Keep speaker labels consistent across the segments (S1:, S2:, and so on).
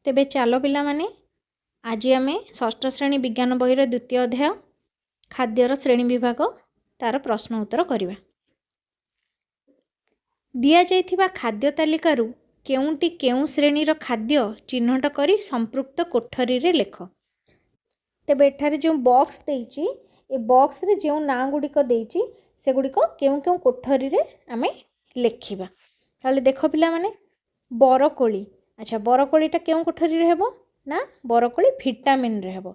S1: तेबे चलो पिला माने आज आम षष्ठ श्रेणी विज्ञान बहीर द्वितीय अध्याय खाद्यर श्रेणी विभाग तार प्रश्न उत्तर करवा। दिया जाइथिबा खाद्य तालिकारु केउंटी केउं श्रेणीर खाद्य चिन्हट करी संपृक्त कोठरी रे लेख। तेबे एठारे जो बॉक्स देइची ए बॉक्स रे जो ना गुड़िक देइची से गुड़िक केउं केउं कोठरी रे आमे लेखिबा। ताले देखो पिला माने बरकोली। अच्छा बरकोलीटा केउं कोठरी रे हेबो ना बरकोली विटामिन रे हेबो।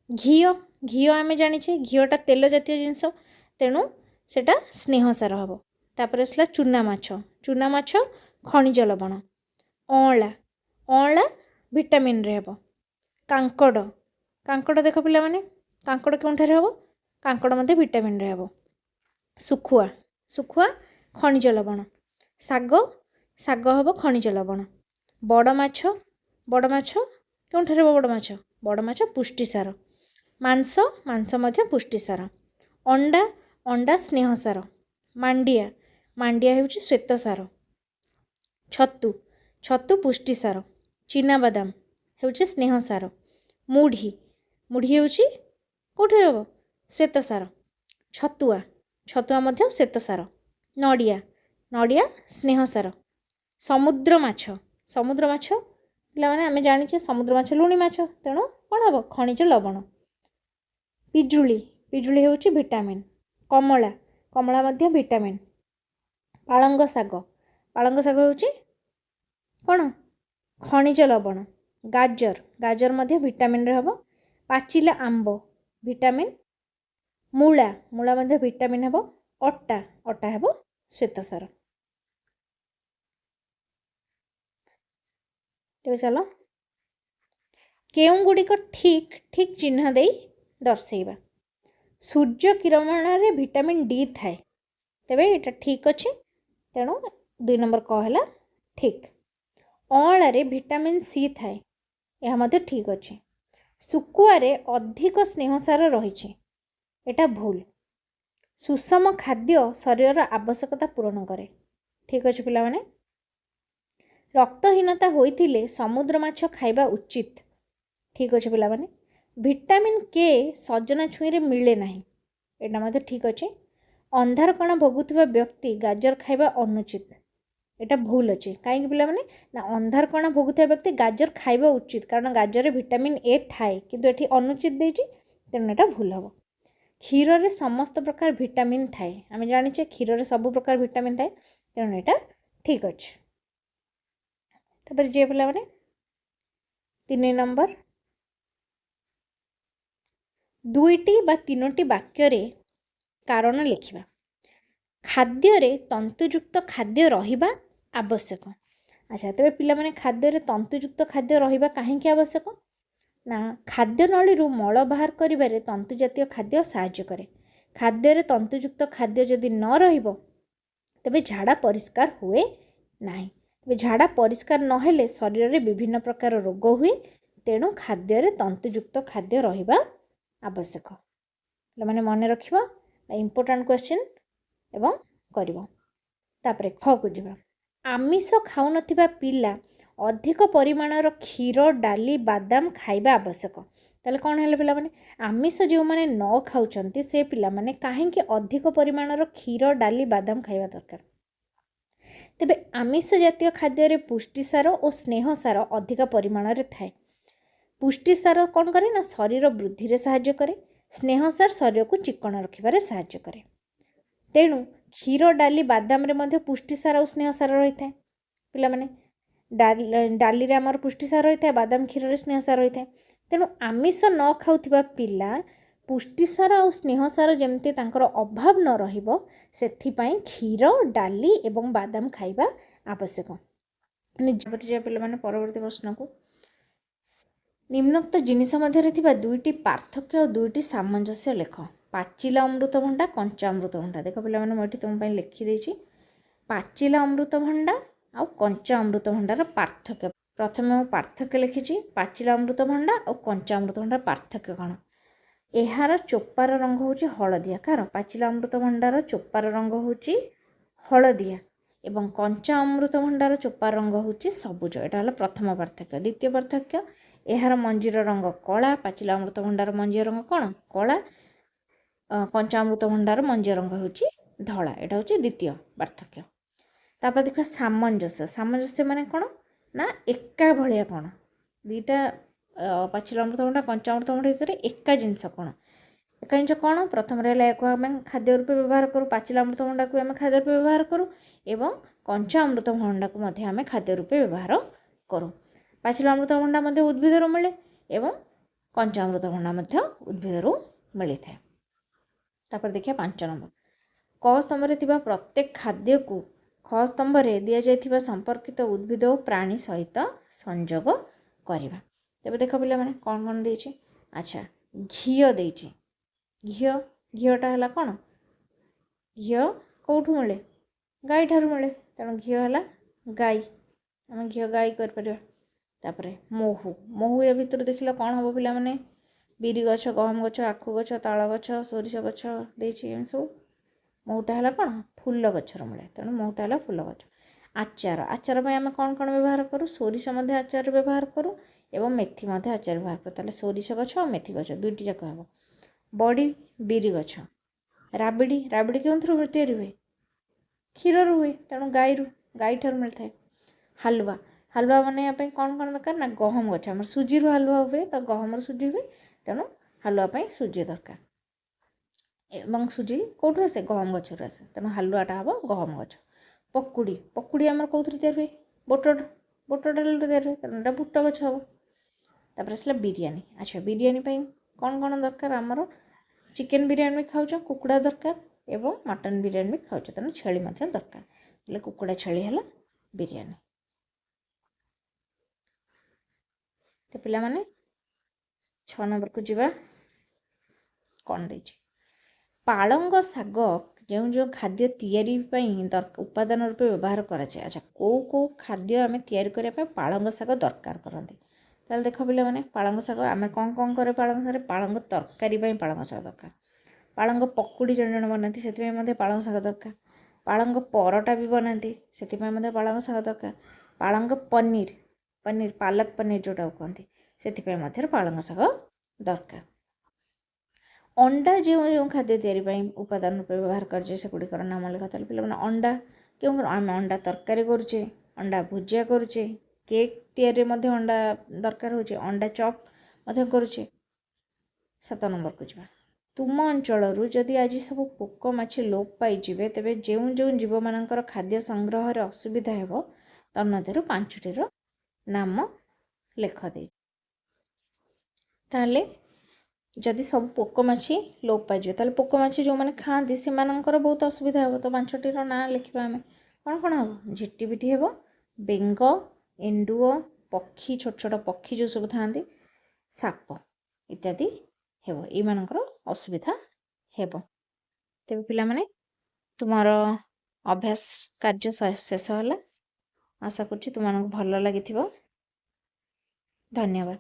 S1: घिओ घिओ आमे जानिछे घिओटा तेल जातीय जिनस तेणु सेटा स्नेहसार हेबो। तापर आसला चूना माछ खनिज लवण। अँला अँला विटामिन रे हेबो। कांकड़ कांकड़ देख पिला माने कांकड़ केउंठारे हेबो कांकड़ मध्ये विटामिन रे हेबो। सुखुआ सुखुआ खनिज लवण। साग साग हेबो खनिज लवण। बड़ माछ केउंठारे हेबो बड़ माछ पुष्टिसार। मांस मांस मध्ये पुष्टिसार। अंडा अंडा स्नेहसार। मांडिया मांडिया हेउची श्वेतसार। छतु छतु पुष्टिसार। चीनाबादाम हेउची स्नेहसार। मुढ़ी मुढ़ी हेउची कोठे हेबो श्वेतसार। छतुआ छतुआ मध्ये श्वेतसार। नड़िया नड़िया स्नेहसार। समुद्र माछ पिला माने आमे जानिछे समुद्र माछ लुणी माछ तेणु कौन हेबो खनिज लवण। पिजुली पिजुली हेउची विटामिन। कमला कमला मध्ये विटामिन। पालंग साग हेउची कौन खनिज लवण। गाजर गाजर मध्ये विटामिन रे हेबो। पाचिला आंब विटामिन। मूला मूला मध्ये विटामिन हेबो। अट्टा अट्टा हेबो श्वेतसार। तो चलो केउं गुड़िक ठीक ठीक चिन्ह दे दर्शेबा। सूर्य किरण रे विटामिन डी थाए तेबे एटा ठीक अच्छे तेणु 2 नंबर कहला ठीक। अँला रे विटामिन सी थाए यह मते ठीक अच्छे। सुकुआ रे अधिक स्नेहसार रही एटा भूल। सुषम खाद्य शरीर आवश्यकता पूरण करे ठीक अच्छे पिला माने। रक्तहीनता होइथिले समुद्र माछ खाइबा उचित ठीक अच्छे पिला माने। विटामिन के सजना छुई रे मिले नाही एटा मते ठीक अच्छे। अंधार कणा भोगुथिबा व्यक्ति गाजर खाइबा अनुचित एटा भूल अच्छे कहीं पिला माने ना अंधार कणा भोगुथिबा व्यक्ति गाजर खाइबा उचित कारण गाजर रे विटामिन ए थाए किंतु एठी अनुचित देइची तेणु एटा भूल हबो। क्षीर रे समस्त प्रकार विटामिन थाए आमे जानिछे क्षीर रे सब प्रकार विटामिन थाए तेणु एटा ठीक अच्छे। तापर जे पिला माने 3 नंबर 2टी बा 3टी वाक्य रे कारण लिखिबा। खाद्य रे तंतुयुक्त खाद्य रहिबा आवश्यक। अच्छा तबे पिला माने खाद्य रे तंतुयुक्त खाद्य रहिबा काहेकि आवश्यक ना खाद्य नली रु मल बाहर करिबारे तंतु जातीय खाद्य सहाय्य करे। खाद्य रे तंतुयुक्त खाद्य जदि न रहिबो तबे झाड़ा परिष्कार हुए नाही। तबे झाड़ा परिष्कार न हेले शरीर रे विभिन्न प्रकार रोग हुए तेणु खाद्य रे तंतुयुक्त खाद्य रहिबा आवश्यक। माने मन रखिबा इम्पोर्टेंट क्वेश्चन एवं करिबो। तापरे ख को जिबा। आमिष खाउनथिबा पिला अधिक परिमाणर क्षीर डाली बादाम खाइबा आवश्यक। ताले कौन हेले पिला माने आमिष जो माने न खाउचंती से पिला माने काहेकि अधिक परिमाणर क्षीर डाली बादाम खाइबा दरकार। तेबे आमिष जातीय खाद्य रे पुष्टिसार और स्नेहसार अधिक परिमाण रे थाए। पुष्टिसार कौन करे ना शरीर वृद्धि रे सहाय्य करे। स्नेहसार शरीर को चिकन रखिबारे सहाय्य करे। तेणु क्षीर डाली बादाम रे मध्य पुष्टिसार और स्नेहसार रही थाए। पिला माने डाली रे हमर पुष्टिसार रही थाए बादाम क्षीर रे स्नेहसार रही थाए। तेणु आमिष न खाउथिबा पिला पुष्टिसार और स्नेहसार जेमती तांकर अभाव न रहिबो सेथि पई क्षीर डाली एवं बादाम खाइबा आवश्यक। निजपति पिला माने परवर्ती प्रश्न को निम्नोक्त जिनिस मध्य थिबा 2टी पार्थक्य और 2टी सामंजस्य लेख। पाचिला अमृतभंडा कंचा अमृतभंडा देख पिला माने मोठी तुम पई लिखि देछि। पाचिला अमृतभंडा और कंचा अमृतभंडार पार्थक्य प्रथमे मु पार्थक्य लिखिछि। पाचिला अमृतभंडा और कंचा अमृतभंडार पार्थक्य कौन एहार चोपार रंग होछि हळदिया कार पाचिला अमृतभंडार चोपार रंग होछि हळदिया ଏବଂ କଞ୍ଚା ଅମୃତଭଣ୍ଡାର ଚୋପା ରଙ୍ଗ ହେଉଛି ସବୁଜ। ଏଇଟା ହେଲା ପ୍ରଥମ ପାର୍ଥକ୍ୟ। ଦ୍ୱିତୀୟ ପାର୍ଥକ୍ୟ, ଏହାର ମଞ୍ଜିର ରଙ୍ଗ କଳା। ପାଚିଲା ଅମୃତଭଣ୍ଡାର ମଞ୍ଜିର ରଙ୍ଗ କ'ଣ? କଳା। କଞ୍ଚା ଅମୃତଭଣ୍ଡାର ମଞ୍ଜିର ରଙ୍ଗ ହେଉଛି ଧଳା। ଏଇଟା ହେଉଛି ଦ୍ୱିତୀୟ ପାର୍ଥକ୍ୟ। ତାପରେ ଦେଖିବା ସାମଞ୍ଜସ୍ୟ। ସାମଞ୍ଜସ୍ୟ ମାନେ କ'ଣ ନା ଏକା ଭଳିଆ କ'ଣ? ଦୁଇଟା ପାଚିଲା ଅମୃତଭଣ୍ଡା କଞ୍ଚା ଅମୃତଭଣ୍ଡା ଭିତରେ ଏକା ଜିନିଷ କ'ଣ? ଏକା ଜିନିଷ କ'ଣ? ପ୍ରଥମରେ ହେଲା ଏହାକୁ ଆମେ ଖାଦ୍ୟ ରୂପେ ବ୍ୟବହାର କରୁ। ପାଚିଲା ଅମୃତଭଣ୍ଡାକୁ ଆମେ ଖାଦ୍ୟ ରୂପେ ବ୍ୟବହାର କରୁ ଏବଂ କଞ୍ଚା ଅମୃତଭଣ୍ଡାକୁ ମଧ୍ୟ ଆମେ ଖାଦ୍ୟ ରୂପେ ବ୍ୟବହାର କରୁ। ପାଚିଲା ଅମୃତଭଣ୍ଡା ମଧ୍ୟ ଉଦ୍ଭିଦରୁ ମିଳେ ଏବଂ କଞ୍ଚା ଅମୃତଭଣ୍ଡା ମଧ୍ୟ ଉଦ୍ଭିଦରୁ ମିଳିଥାଏ। ତାପରେ ଦେଖିବା 5 ନମ୍ବର, କ ସ୍ତମ୍ଭରେ ଥିବା ପ୍ରତ୍ୟେକ ଖାଦ୍ୟକୁ ଖ ସ୍ତମ୍ଭରେ ଦିଆଯାଇଥିବା ସମ୍ପର୍କିତ ଉଦ୍ଭିଦ ଓ ପ୍ରାଣୀ ସହିତ ସଂଯୋଗ କରିବା। ତେବେ ଦେଖ ପିଲାମାନେ କ'ଣ କ'ଣ ଦେଇଛି? ଆଚ୍ଛା, ଘିଅ ଦେଇଛି। ଘିଅଟା ହେଲା କ'ଣ? ଘିଅ କେଉଁଠୁ ମିଳେ? ଗାଈ ଠାରୁ ମିଳେ। ତେଣୁ ଘିଅ ହେଲା ଗାଈ। ଆମେ ଘିଅ ଗାଈ କରିପାରିବା। ତାପରେ ମହୁ ଏ ଭିତରୁ ଦେଖିଲେ କ'ଣ ହେବ ପିଲାମାନେ? ବିରି ଗଛ, ଗହମ ଗଛ, ଆଖୁ ଗଛ, ତାଳ ଗଛ, ସୋରିଷ ଗଛ ଦେଇଛି ଏମିତି ସବୁ। ମହୁଟା ହେଲା କ'ଣ? ଫୁଲ ଗଛରୁ ମିଳେ। ତେଣୁ ମହୁଟା ହେଲା ଫୁଲ ଗଛ। ଆଚାର ପାଇଁ ଆମେ କ'ଣ କ'ଣ ବ୍ୟବହାର କରୁ? ସୋରିଷ ମଧ୍ୟ ଆଚାରରେ ବ୍ୟବହାର କରୁ ଏବଂ ମେଥି ମଧ୍ୟ ଆଚାର ବ୍ୟବହାର କରୁ। ତାହେଲେ ସୋରିଷ ଗଛ ଆଉ ମେଥି ଗଛ ଦୁଇଟି ଯାକ ହେବ। ବଡ଼ି, ବିରି ଗଛ। ରାବିଡ଼ି କେଉଁଥିରୁ ତିଆରି ହୁଏ? କ୍ଷୀରରୁ ହୁଏ। ତେଣୁ ଗାଈ ଠାରୁ ମିଳିଥାଏ। ହାଲୁଆ ବନେଇବା ପାଇଁ କ'ଣ କ'ଣ ଦରକାର? ନା ଗହମ ଗଛ। ଆମର ସୁଜିରୁ ହାଲୁଆ ହୁଏ, ତ ଗହମରୁ ସୁଜି ହୁଏ। ତେଣୁ ହାଲୁଆ ପାଇଁ ସୁଜି ଦରକାର ଏବଂ ସୁଜି କେଉଁଠୁ ଆସେ? ଗହମ ଗଛରୁ ଆସେ। ତେଣୁ ହାଲୁଆଟା ହେବ ଗହମ ଗଛ। ପକୁଡ଼ି ଆମର କେଉଁଥିରୁ ତିଆରି ହୁଏ? ବୁଟ ଡାଲିରୁ ତିଆରି ହୁଏ। ତେଣୁ ଏଇଟା ବୁଟ ଗଛ ହେବ। ତାପରେ ଆସିଲା ବିରିୟାନୀ। ଆଚ୍ଛା, ବିରିୟାନୀ ପାଇଁ କ'ଣ କ'ଣ ଦରକାର? ଆମର ଚିକେନ୍ ବିରିୟାନୀ ବି ଖାଉଛ, କୁକୁଡ଼ା ଦରକାର ଏବଂ ମଟନ୍ ବିରିୟାନୀ ବି ଖାଉଛ। ତେଣୁ ଛେଳି ମଧ୍ୟ ଦରକାର। ହେଲେ କୁକୁଡ଼ା ଛେଳି ହେଲା ବିରିୟାନୀ। ତ ପିଲାମାନେ 6 ନମ୍ବରକୁ ଯିବା। କ'ଣ ଦେଇଛି? ପାଳଙ୍ଗ ଶାଗ ଯେଉଁ ଖାଦ୍ୟ ତିଆରି ପାଇଁ ଉପାଦାନ ରୂପେ ବ୍ୟବହାର କରାଯାଏ। ଆଚ୍ଛା, କେଉଁ ଖାଦ୍ୟ ଆମେ ତିଆରି କରିବା ପାଇଁ ପାଳଙ୍ଗ ଶାଗ ଦରକାର କରନ୍ତି? ତାହେଲେ ଦେଖ ପିଲାମାନେ, ପାଳଙ୍ଗ ଶାଗ ଆମେ କ'ଣ କରେ? ପାଳଙ୍ଗ ତରକାରୀ ପାଇଁ ପାଳଙ୍ଗ ଶାଗ ଦରକାର। ପାଳଙ୍ଗ ପକୁଡ଼ି ଜଣେ ବନାନ୍ତି, ସେଥିପାଇଁ ମଧ୍ୟ ପାଳଙ୍ଗ ଶାଗ ଦରକାର। ପାଳଙ୍ଗ ପରଟା ବି ବନାନ୍ତି, ସେଥିପାଇଁ ମଧ୍ୟ ପାଳଙ୍ଗ ଶାଗ ଦରକାର। ପାଳଙ୍ଗ ପନିର ପାଲକ ପନିର ଯେଉଁଟାକୁ କୁହନ୍ତି, ସେଥିପାଇଁ ମଧ୍ୟ ପାଳଙ୍ଗ ଶାଗ ଦରକାର। ଅଣ୍ଡା ଯେଉଁ ଖାଦ୍ୟ ତିଆରି ପାଇଁ ଉପାଦାନ ରୂପେ ବ୍ୟବହାର କରାଯାଏ ସେଗୁଡ଼ିକର ନାମ ଲେଖା। ତାହେଲେ ପିଲାମାନେ ଅଣ୍ଡା ଆମେ ଅଣ୍ଡା ତରକାରୀ କରୁଛେ, ଅଣ୍ଡା ଭୁଜିଆ କରୁଛେ, କେକ୍ ତିଆରିରେ ମଧ୍ୟ ଅଣ୍ଡା ଦରକାର ହେଉଛି, ଅଣ୍ଡା ଚପ୍ ମଧ୍ୟ କରୁଛେ। 7 ନମ୍ବରକୁ ଯିବା। ତୁମ ଅଞ୍ଚଳରୁ ଯଦି ଆଜି ସବୁ ପୋକ ମାଛି ଲୋପ ପାଇଯିବେ, ତେବେ ଯେଉଁ ଜୀବମାନଙ୍କର ଖାଦ୍ୟ ସଂଗ୍ରହରେ ଅସୁବିଧା ହେବ ତନ୍ମଧ୍ୟରୁ 5ଟିର ନାମ ଲେଖ ଦେଇ। ତାହେଲେ ଯଦି ସବୁ ପୋକ ମାଛି ଲୋପ ପାଇଯିବେ, ତାହେଲେ ପୋକ ମାଛି ଯେଉଁମାନେ ଖାଆନ୍ତି ସେମାନଙ୍କର ବହୁତ ଅସୁବିଧା ହେବ। ତ 5ଟିର ନାଁ ଲେଖିବା ଆମେ। କ'ଣ ହେବ? ଝିଟିପିଟି ହେବ, ବେଙ୍ଗ, ଏଣ୍ଡୁଅ, ପକ୍ଷୀ, ଛୋଟ ଛୋଟ ପକ୍ଷୀ ଯେଉଁ ସବୁ ଥାଆନ୍ତି, ସାପ ଇତ୍ୟାଦି ହେବ। ଏଇମାନଙ୍କର ଅସୁବିଧା ହେବ। ତେବେ ପିଲାମାନେ ତୁମର ଅଭ୍ୟାସ କାର୍ଯ୍ୟ ଶେଷ ହେଲା। ଆଶା କରୁଛି ତୁମମାନଙ୍କୁ ଭଲ ଲାଗିଥିବ। ଧନ୍ୟବାଦ।